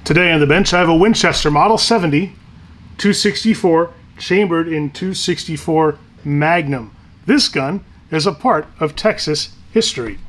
Today on the bench I have a Winchester Model 70 264 chambered in 264 Magnum. This gun is a part of Texas history.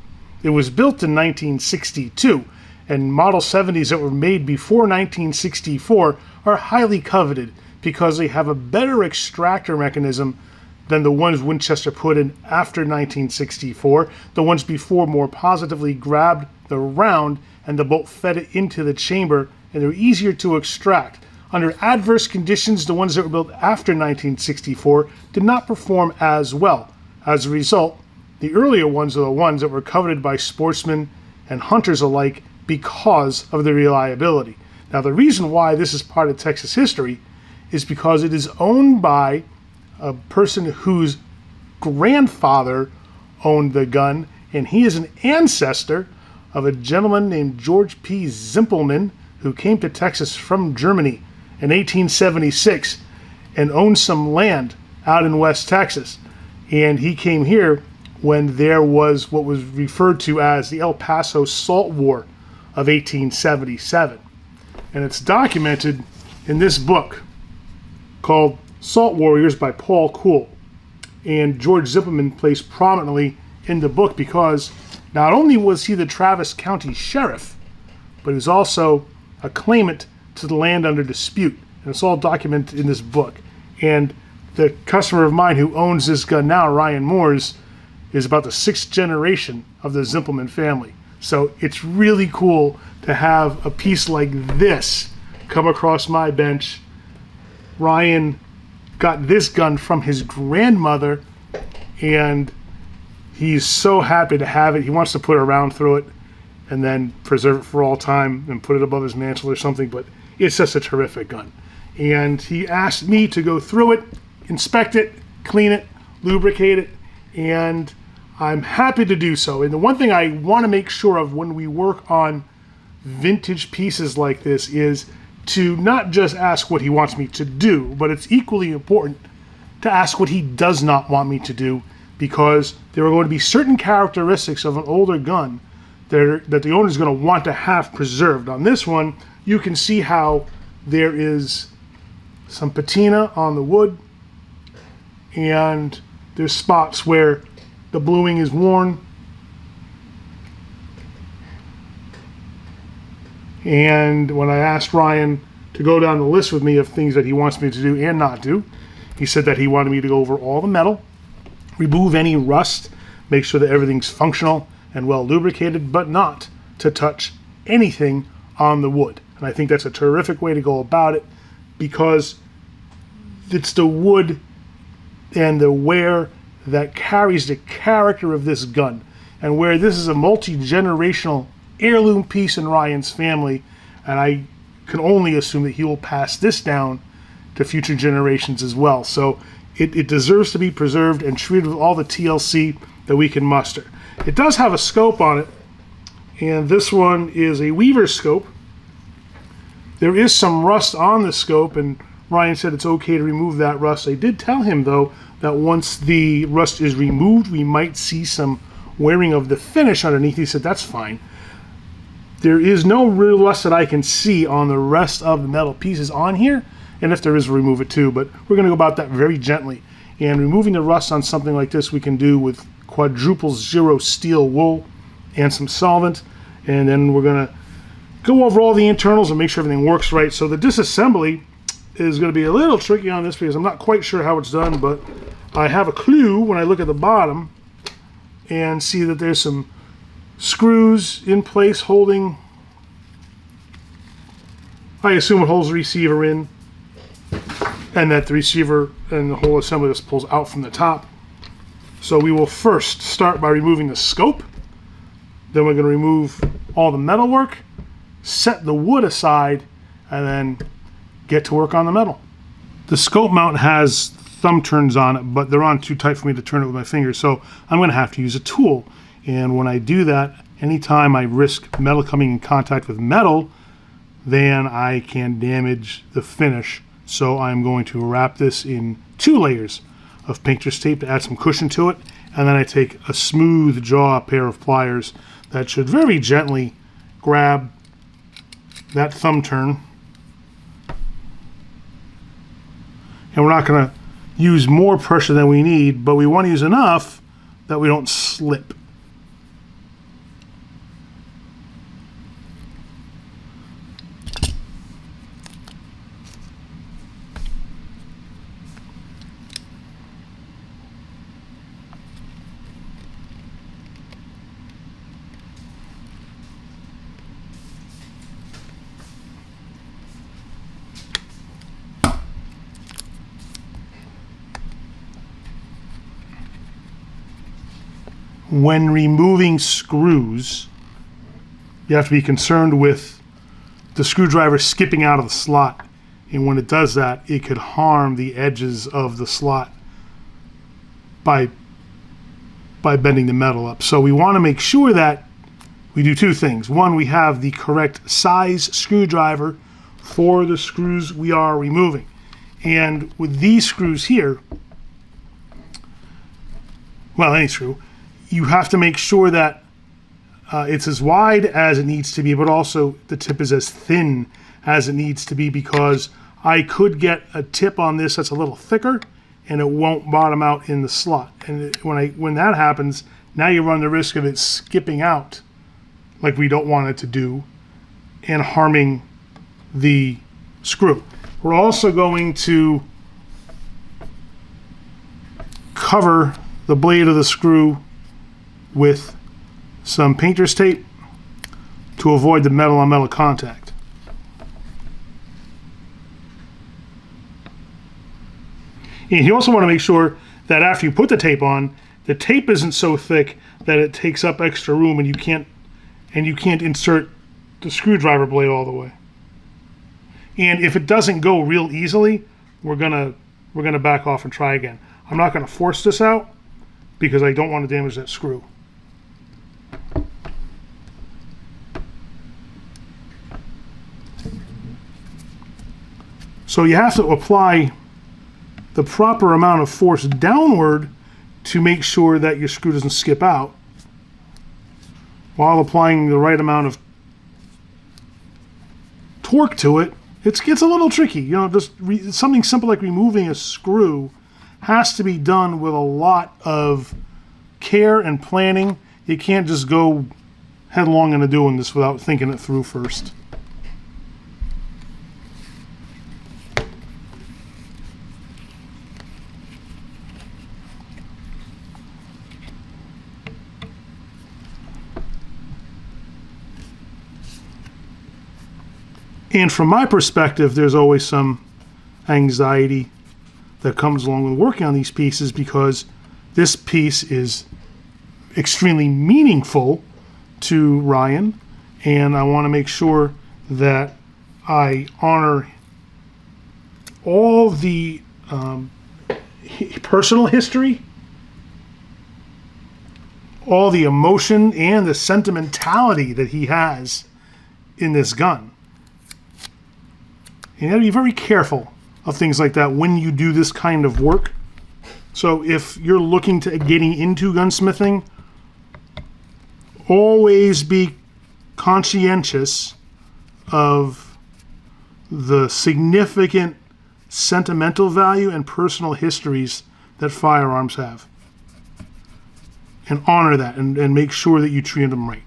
It was built in 1962, and Model 70s that were made before 1964 are highly coveted because they have a better extractor mechanism than the ones Winchester put in after 1964. The ones before more positively grabbed the round and the bolt fed it into the chamber, and they're easier to extract. Under adverse conditions, the ones that were built after 1964 did not perform as well. As a result, the earlier ones are the ones that were coveted by sportsmen and hunters alike because of their reliability. Now, the reason why this is part of Texas history is because it is owned by a person whose grandfather owned the gun, and he is an ancestor of a gentleman named George P. Zimpelman, who came to Texas from Germany in 1876 and owned some land out in West Texas. And he came here when there was what was referred to as the El Paso Salt War of 1877. And it's documented in this book called Salt Warriors by Paul Coyle. And George Zimpelman plays prominently in the book because not only was he the Travis County Sheriff, but he was also a claimant to the land under dispute. And it's all documented in this book. And the customer of mine who owns this gun now, Ryan Moores, is about the 6th generation of the Zimpelman family. So it's really cool to have a piece like this come across my bench. Ryan got this gun from his grandmother, and he's so happy to have it. He wants to put a round through it and then preserve it for all time and put it above his mantle or something, but it's just a terrific gun. And he asked me to go through it, inspect it, clean it, lubricate it, and I'm happy to do so. And the one thing I want to make sure of when we work on vintage pieces like this is to not just ask what he wants me to do, but it's equally important to ask what he does not want me to do, because there are going to be certain characteristics of an older gun that the owner is going to want to have preserved. On this one, you can see how there is some patina on the wood, and there's spots where the bluing is worn. And when I asked Ryan to go down the list with me of things that he wants me to do and not do, he said that he wanted me to go over all the metal, remove any rust, make sure that everything's functional and well lubricated, but not to touch anything on the wood. And I think that's a terrific way to go about it, because it's the wood and the wear that carries the character of this gun. And where this is a multi-generational heirloom piece in Ryan's family, and I can only assume that he will pass this down to future generations as well. So it deserves to be preserved and treated with all the TLC that we can muster. It does have a scope on it, and this one is a Weaver scope. There is some rust on the scope, and Ryan said it's okay to remove that rust. I did tell him, though, that once the rust is removed, we might see some wearing of the finish underneath. He said that's fine. There is no real rust that I can see on the rest of the metal pieces on here, and if there is, we'll remove it too, but we're going to go about that very gently. And removing the rust on something like this we can do with quadruple zero steel wool and some solvent, and then we're going to go over all the internals and make sure everything works right. So the disassembly is going to be a little tricky on this because I'm not quite sure how it's done, but I have a clue when I look at the bottom and see that there's some screws in place holding, I assume it holds the receiver in, and that the receiver and the whole assembly just pulls out from the top. So we will first start by removing the scope, then we're going to remove all the metal work, set the wood aside, and then get to work on the metal. The scope mount has thumb turns on it, but they're on too tight for me to turn it with my fingers, so I'm going to have to use a tool. And when I do that, anytime I risk metal coming in contact with metal, then I can damage the finish. So I'm going to wrap this in 2 layers of painter's tape to add some cushion to it, and then I take a smooth jaw pair of pliers that should very gently grab that thumb turn. And we're not going to use more pressure than we need, but we want to use enough that we don't slip. When removing screws, you have to be concerned with the screwdriver skipping out of the slot. And when it does that, it could harm the edges of the slot by bending the metal up. So we want to make sure that we do two things. One, we have the correct size screwdriver for the screws we are removing. And with these screws here, well, any screw, you have to make sure that it's as wide as it needs to be, but also the tip is as thin as it needs to be, because I could get a tip on this that's a little thicker and it won't bottom out in the slot. And when that happens, now you run the risk of it skipping out like we don't want it to do and harming the screw. We're also going to cover the blade of the screw with some painter's tape to avoid the metal on metal contact. And you also want to make sure that after you put the tape on, the tape isn't so thick that it takes up extra room and you can't insert the screwdriver blade all the way. And if it doesn't go real easily, we're gonna back off and try again. I'm not gonna force this out because I don't want to damage that screw. So you have to apply the proper amount of force downward to make sure that your screw doesn't skip out, while applying the right amount of torque to it. It gets a little tricky. You know, just something simple like removing a screw has to be done with a lot of care and planning. You can't just go headlong into doing this without thinking it through first. And from my perspective, there's always some anxiety that comes along with working on these pieces, because this piece is extremely meaningful to Ryan, and I want to make sure that I honor all the personal history, all the emotion, and the sentimentality that he has in this gun. You have to be very careful of things like that when you do this kind of work. So if you're looking to getting into gunsmithing, always be conscientious of the significant sentimental value and personal histories that firearms have. And honor that and make sure that you treat them right.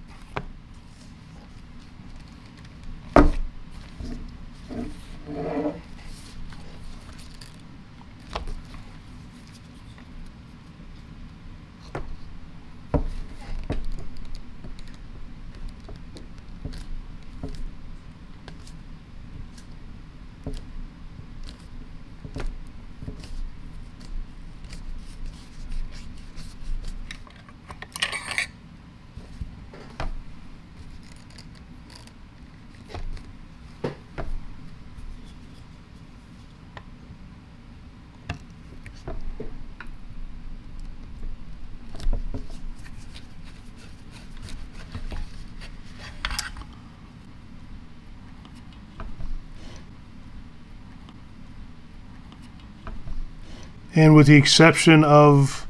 And with the exception of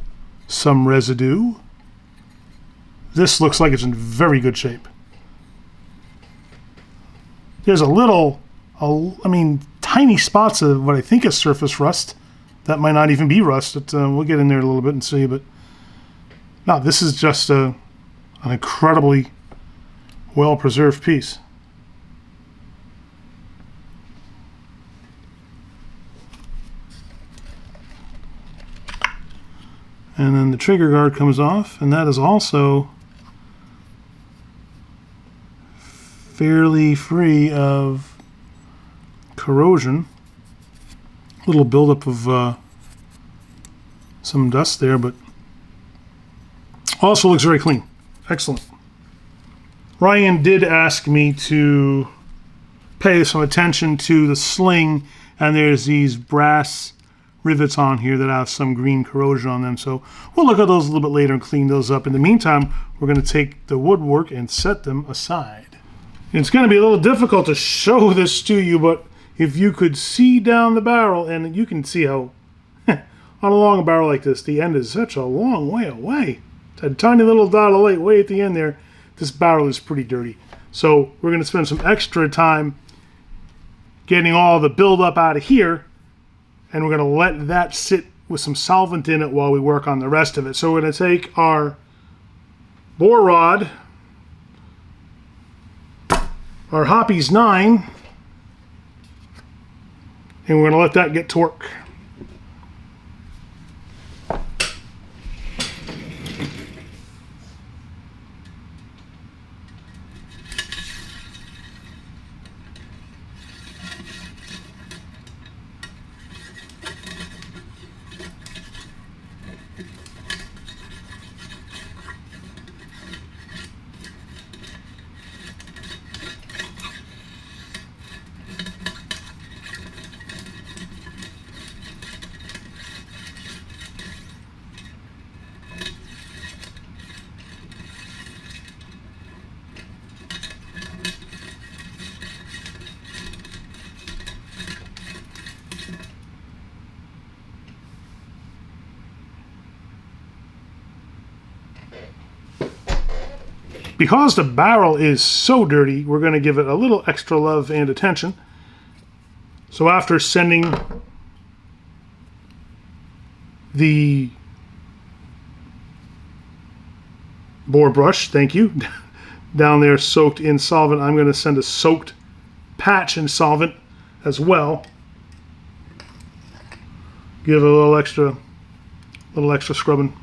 some residue, this looks like it's in very good shape. Here's I mean, tiny spots of what I think is surface rust. That might not even be rust. We'll get in there a little bit and see, but no, this is just an incredibly well-preserved piece. And then the trigger guard comes off, and that is also fairly free of corrosion. A little buildup of some dust there, but also looks very clean. Excellent. Ryan did ask me to pay some attention to the sling, and there's these brass rivets on here that have some green corrosion on them, so we'll look at those a little bit later and clean those up. In the meantime, we're going to take the woodwork and set them aside. It's going to be a little difficult to show this to you, but if you could see down the barrel, and you can see how on a long barrel like this, the end is such a long way away. It's a tiny little dot of light way at the end there. This barrel is pretty dirty, so we're going to spend some extra time getting all the buildup out of here, and we're going to let that sit with some solvent in it while we work on the rest of it. So we're going to take our bore rod, our Hoppies 9, and we're going to let that get to work. Because the barrel is so dirty, we're going to give it a little extra love and attention. So after sending the bore brush, thank you, down there soaked in solvent, I'm going to send a soaked patch in solvent as well. Give it a little extra scrubbing.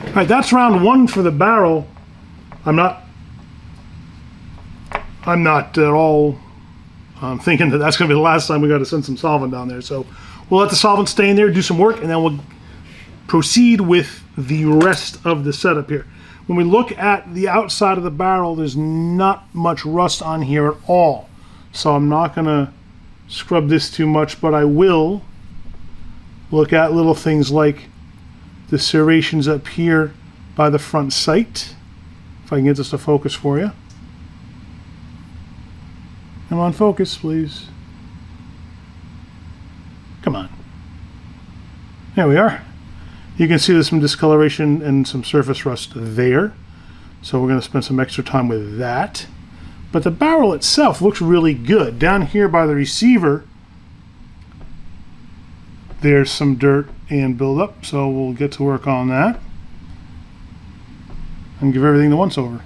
All right, that's round one for the barrel. I'm not at all thinking that that's going to be the last time we got to send some solvent down there. So we'll let the solvent stay in there, do some work, and then we'll proceed with the rest of the setup here. When we look at the outside of the barrel, there's not much rust on here at all. So I'm not going to scrub this too much, but I will look at little things like the serrations up here by the front sight. If I can get this to focus for you. Come on, focus, please. Come on. There we are. You can see there's some discoloration and some surface rust there. So we're going to spend some extra time with that. But the barrel itself looks really good. Down here by the receiver, there's some dirt and buildup, so we'll get to work on that and give everything the once over.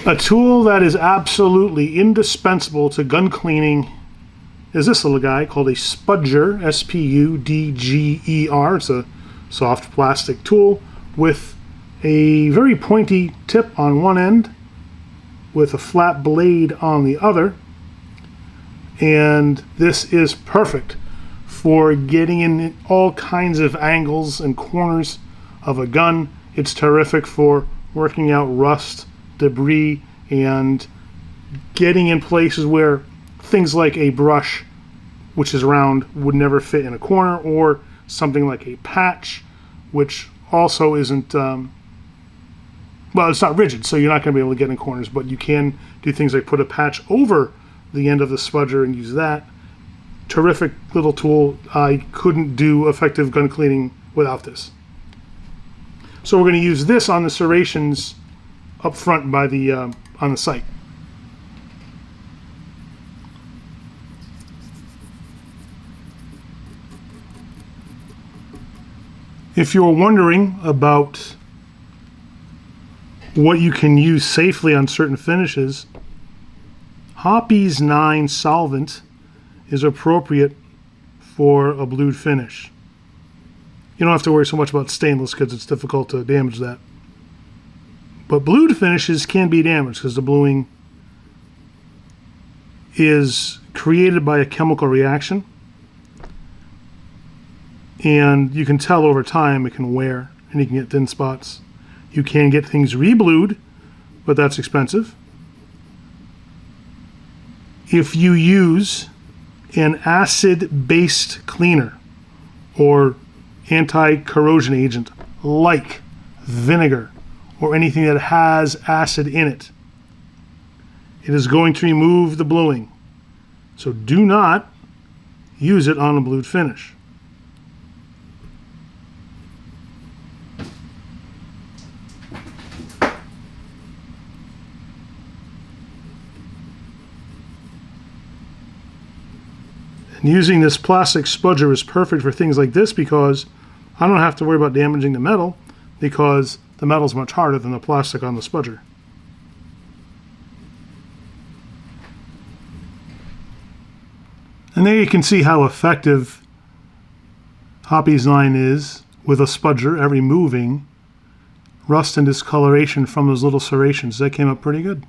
A tool that is absolutely indispensable to gun cleaning is this little guy called a spudger, S-P-U-D-G-E-R. It's a soft plastic tool with a very pointy tip on one end with a flat blade on the other, and this is perfect for getting in all kinds of angles and corners of a gun. It's terrific for working out rust, debris, and getting in places where things like a brush, which is round, would never fit in a corner, or something like a patch, which also isn't, well, it's not rigid, so you're not going to be able to get in corners, but you can do things like put a patch over the end of the spudger and use that. Terrific little tool. I couldn't do effective gun cleaning without this. So we're going to use this on the serrations up front by the on the sight. If you're wondering about what you can use safely on certain finishes, Hoppy's 9 solvent is appropriate for a blued finish. You don't have to worry so much about stainless because it's difficult to damage that. But blued finishes can be damaged because the bluing is created by a chemical reaction, and you can tell over time it can wear and you can get thin spots. You can get things re-blued, but that's expensive. If you use an acid-based cleaner or anti-corrosion agent like vinegar or anything that has acid in it, it is going to remove the bluing. So do not use it on a blued finish. And using this plastic spudger is perfect for things like this because I don't have to worry about damaging the metal because the metal is much harder than the plastic on the spudger. And there you can see how effective Hoppy's 9 is with a spudger at removing rust and discoloration from those little serrations. That came up pretty good.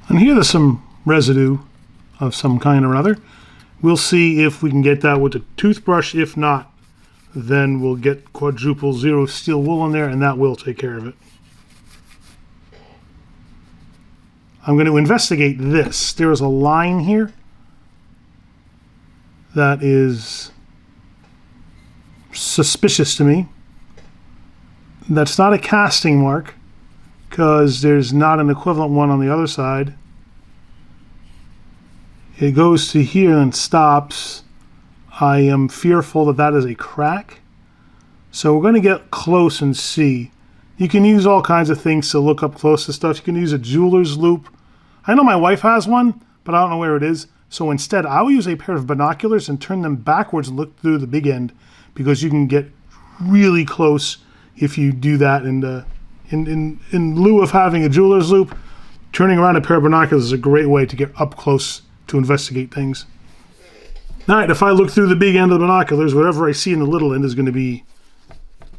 And here there's some residue of some kind or other. We'll see if we can get that with a toothbrush. If not, then we'll get quadruple zero steel wool in there and that will take care of it. I'm going to investigate this. There is a line here that is suspicious to me. That's not a casting mark because there's not an equivalent one on the other side. It goes to here and stops. I am fearful that that is a crack. So we're going to get close and see. You can use all kinds of things to look up close to stuff. You can use a jeweler's loop. I know my wife has one, but I don't know where it is. So instead, I will use a pair of binoculars and turn them backwards and look through the big end because you can get really close if you do that. And in lieu of having a jeweler's loop, turning around a pair of binoculars is a great way to get up close to investigate things. All right, if I look through the big end of the binoculars, whatever I see in the little end is going to be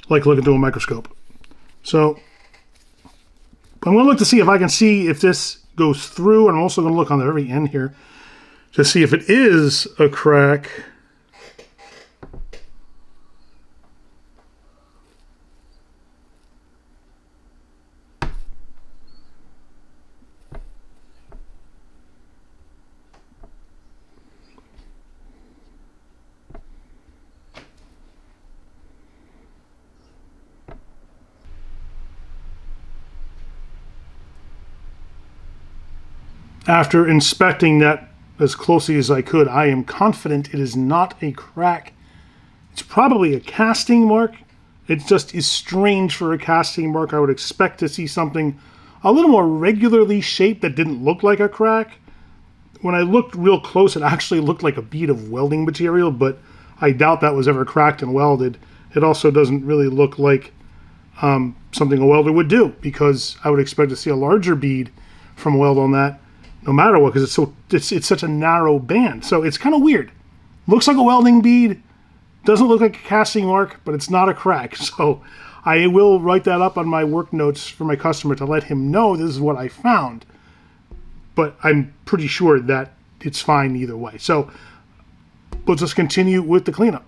like looking through a microscope. So I'm going to look to see if I can see if this goes through, and I'm also going to look on the very end here to see if it is a crack. After inspecting that as closely as I could, I am confident it is not a crack. It's probably a casting mark. It just is strange for a casting mark. I would expect to see something a little more regularly shaped that didn't look like a crack. When I looked real close, it actually looked like a bead of welding material, but I doubt that was ever cracked and welded. It also doesn't really look like something a welder would do because I would expect to see a larger bead from a weld on that. No matter what, because it's such a narrow band. So it's kind of weird. Looks like a welding bead. Doesn't look like a casting mark, but it's not a crack. So I will write that up on my work notes for my customer to let him know this is what I found. But I'm pretty sure that it's fine either way. So let's just continue with the cleanup.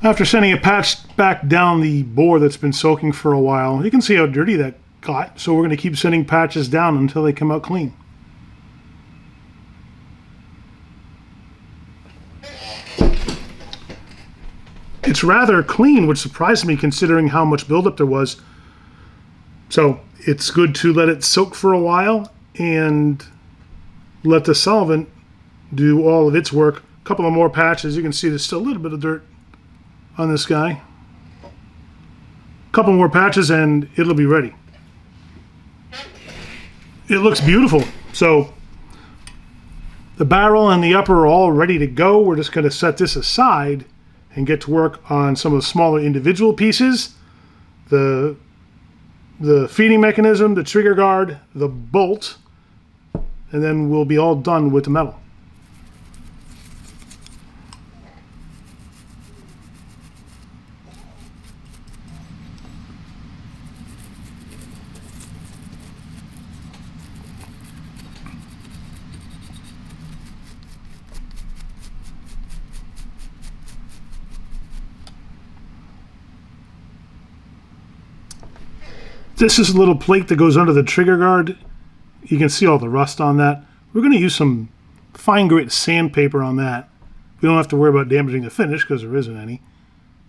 After sending a patch back down the bore that's been soaking for a while, you can see how dirty that got, so we're going to keep sending patches down until they come out clean. It's rather clean, which surprised me considering how much buildup there was. So it's good to let it soak for a while and let the solvent do all of its work. A couple of more patches. You can see there's still a little bit of dirt on this guy. A couple more patches and it'll be ready. It looks beautiful. So the barrel and the upper are all ready to go. We're just going to set this aside and get to work on some of the smaller individual pieces. The feeding mechanism, the trigger guard, the bolt, and then we'll be all done with the metal. This is a little plate that goes under the trigger guard. You can see all the rust on that. We're going to use some fine grit sandpaper on that. We don't have to worry about damaging the finish because there isn't any,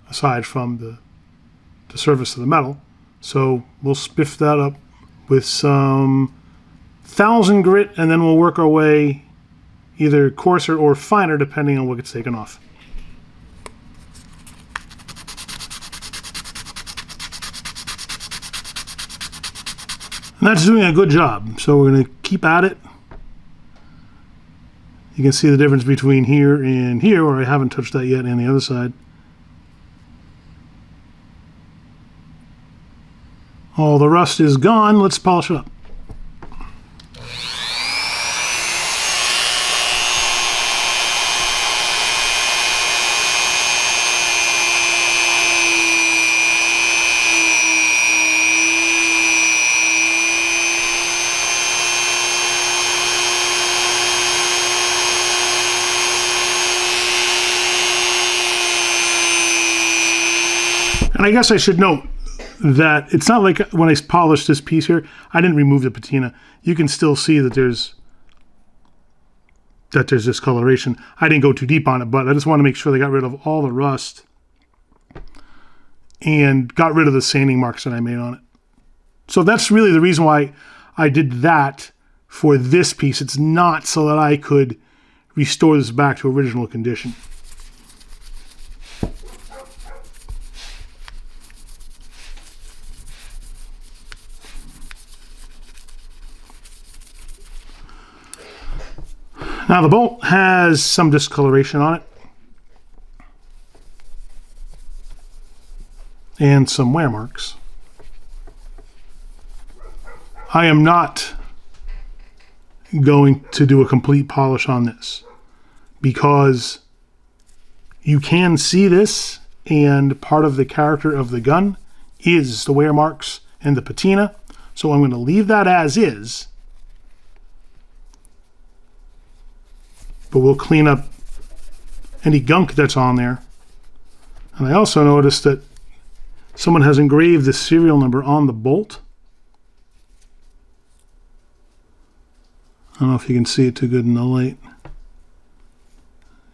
aside from the surface of the metal. So we'll spiff that up with some 1000 grit, and then we'll work our way either coarser or finer depending on what gets taken off. And that's doing a good job, so we're going to keep at it. You can see the difference between here and here, where I haven't touched that yet, and the other side. All the rust is gone. Let's polish it up. And I guess I should note that it's not like when I polished this piece here, I didn't remove the patina. You can still see that there's discoloration. I didn't go too deep on it, but I just want to make sure they got rid of all the rust and got rid of the sanding marks that I made on it. So that's really the reason why I did that for this piece. It's not so that I could restore this back to original condition. Now the bolt has some discoloration on it and some wear marks. I am not going to do a complete polish on this because you can see this, and part of the character of the gun is the wear marks and the patina. So I'm going to leave that as is. But we'll clean up any gunk that's on there. And I also noticed that someone has engraved the serial number on the bolt. I don't know if you can see it too good in the light.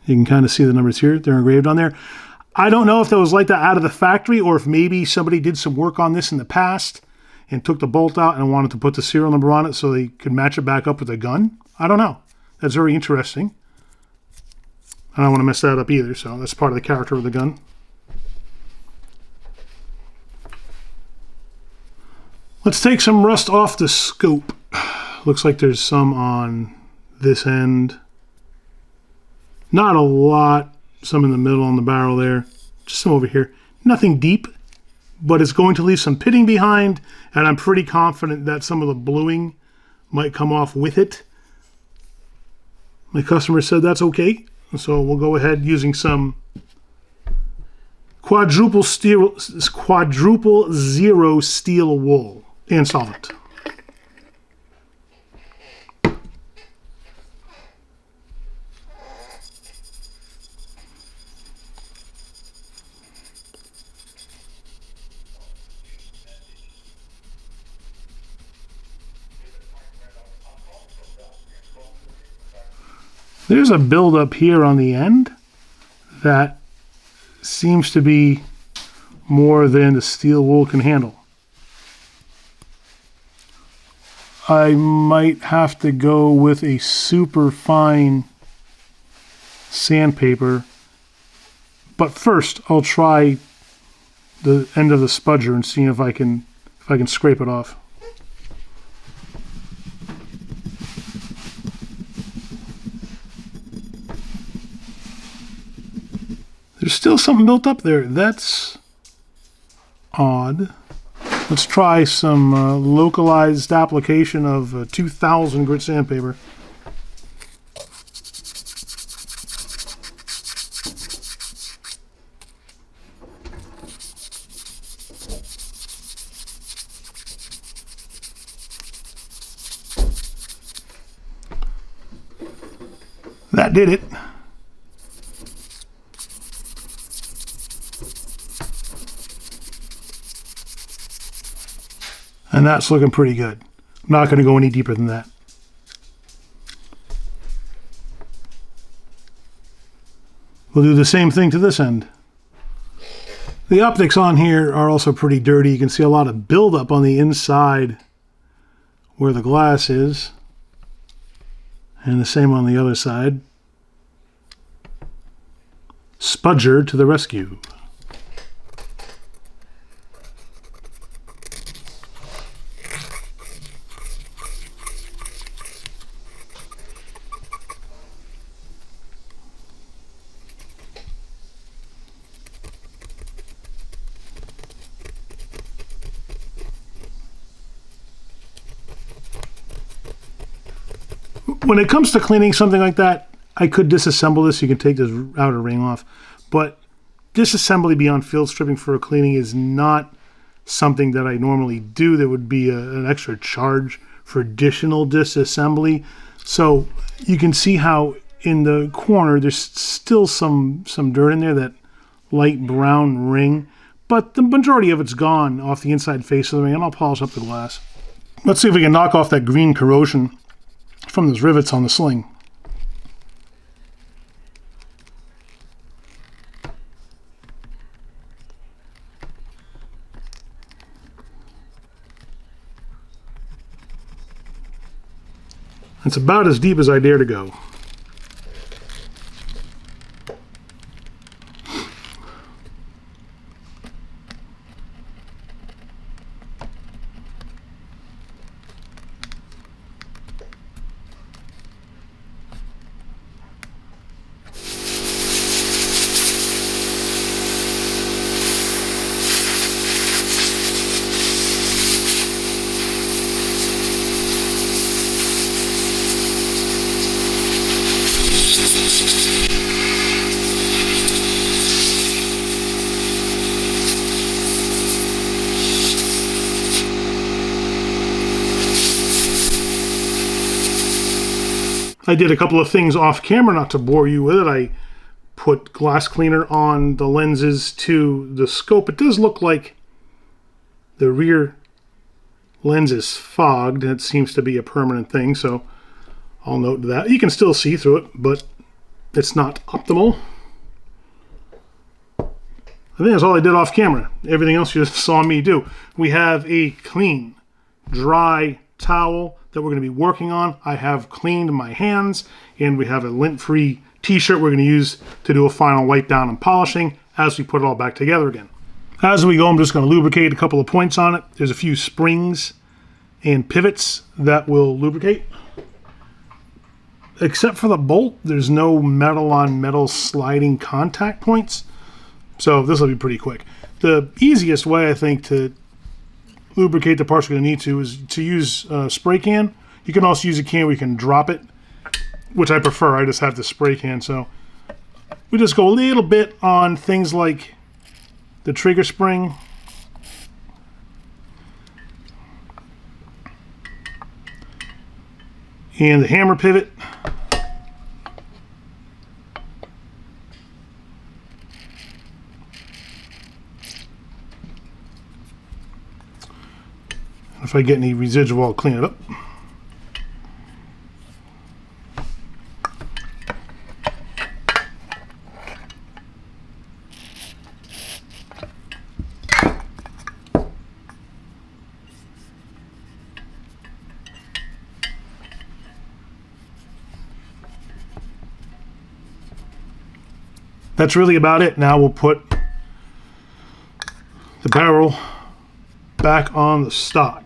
You can kind of see the numbers here. They're engraved on there. I don't know if that was like that out of the factory or if maybe somebody did some work on this in the past and took the bolt out and wanted to put the serial number on it so they could match it back up with the gun. I don't know. That's very interesting. I don't want to mess that up either, so that's part of the character of the gun. Let's take some rust off the scope. Looks like there's some on this end. Not a lot. Some in the middle on the barrel there. Just some over here. Nothing deep, but it's going to leave some pitting behind, and I'm pretty confident that some of the bluing might come off with it. My customer said that's okay, so we'll go ahead using some quadruple zero steel wool and solvent. There's a buildup here on the end that seems to be more than the steel wool can handle. I might have to go with a super fine sandpaper, but first I'll try the end of the spudger and see if I can scrape it off. There's still something built up there. That's odd. Let's try some localized application of 2000 grit sandpaper. That did it. And that's looking pretty good. I'm not going to go any deeper than that. We'll do the same thing to this end. The optics on here are also pretty dirty. You can see a lot of buildup on the inside where the glass is. And the same on the other side. Spudger to the rescue. When it comes to cleaning something like that, I could disassemble this. You can take this outer ring off. But disassembly beyond field stripping for a cleaning is not something that I normally do. There would be an extra charge for additional disassembly. So you can see how in the corner there's still some dirt in there, that light brown ring. But the majority of it's gone off the inside face of the ring, and I'll polish up the glass. Let's see if we can knock off that green corrosion from those rivets on the sling. It's about as deep as I dare to go. I did a couple of things off camera, not to bore you with it. I put glass cleaner on the lenses to the scope. It does look like the rear lens is fogged. It seems to be a permanent thing, so I'll note that. You can still see through it, but it's not optimal. I think that's all I did off camera. Everything else you just saw me do. We have a clean, dry towel that we're going to be working on. I have cleaned my hands, and we have a lint-free t-shirt we're going to use to do a final wipe down and polishing as we put it all back together again. As we go, I'm just going to lubricate a couple of points on it. There's a few springs and pivots that will lubricate. Except for the bolt, there's no metal on metal sliding contact points. So this will be pretty quick. The easiest way, I think, to lubricate the parts we're going to need to is to use a spray can. You can also use a can where you can drop it, which I prefer. I just have the spray can. So we just go a little bit on things like the trigger spring, and the hammer pivot. If I get any residual, I'll clean it up. That's really about it. Now we'll put the barrel back on the stock.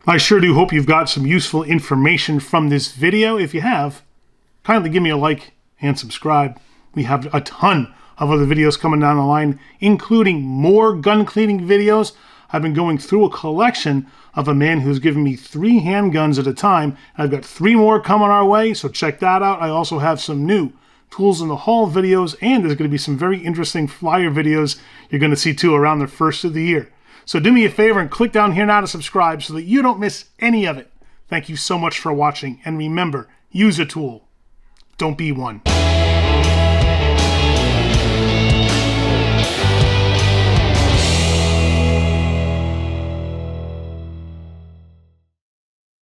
I sure do hope you've got some useful information from this video. If you have, kindly give me a like and subscribe. We have a ton of other videos coming down the line, including more gun cleaning videos. I've been going through a collection of a man who's given me 3 handguns at a time. I've got 3 more coming our way, so check that out. I also have some new tools in the haul videos, and there's going to be some very interesting flyer videos you're going to see too around the first of the year. So do me a favor and click down here now to subscribe so that you don't miss any of it. Thank you so much for watching, and remember, use a tool. Don't be one.